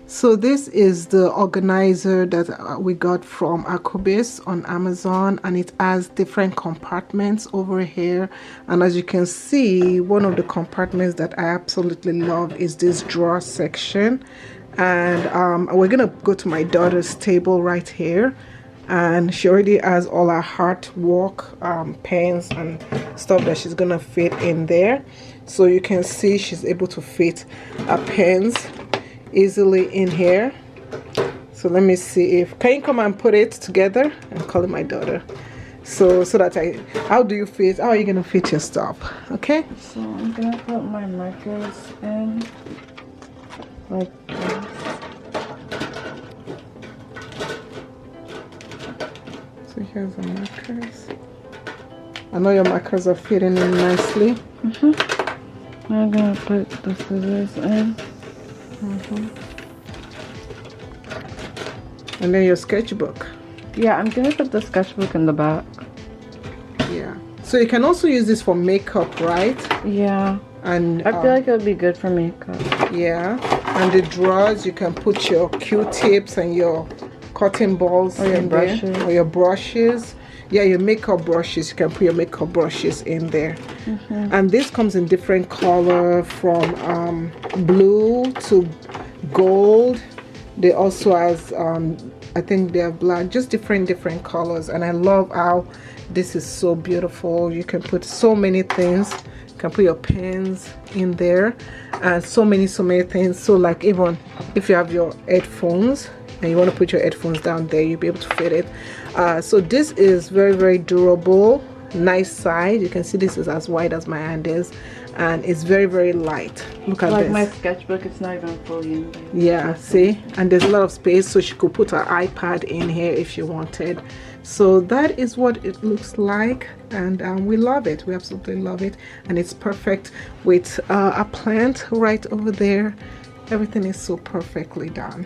So this is the organizer that we got from Akobis on Amazon, and it has different compartments over here. And as you can see, one of the compartments that I absolutely love is this drawer section. And we're gonna go to my daughter's table right here, and she already has all her artwork, pens and stuff that she's gonna fit in there. So you can see she's able to fit her pens easily in here. So let me see if can you come and put it together. I'm calling my daughter so that how are you gonna fit your stuff? Okay, so I'm gonna put my markers in like this. So here's the markers. I know your markers are fitting in nicely. I'm gonna put the scissors in. And then your sketchbook. Yeah, I'm gonna put the sketchbook in the back. Yeah, so you can also use this for makeup, right? Yeah, And I feel like it would be good for makeup. yeah, and the drawers, you can put your Q-tips and your cotton balls Or your in there, brushes. or your brushes. Yeah, your makeup brushes, you can put your makeup brushes in there. And this comes in different color, from blue to gold. They also has I think they have black, just different colors. And I love how this is so beautiful. You can put so many things. You can put your pens in there, and so many things. So like, even if you have your headphones and you want to put your headphones down there, you'll be able to fit it. So this is very durable, nice size. You can see this is as wide as my hand is, and it's very light. Look at Like this. my sketchbook, it's not even fully in there. Yeah, see, and there's a lot of space, so she could put her iPad in here if she wanted. So that is what it looks like, and we love it. We absolutely love it, and it's perfect with a plant right over there. Everything is so perfectly done.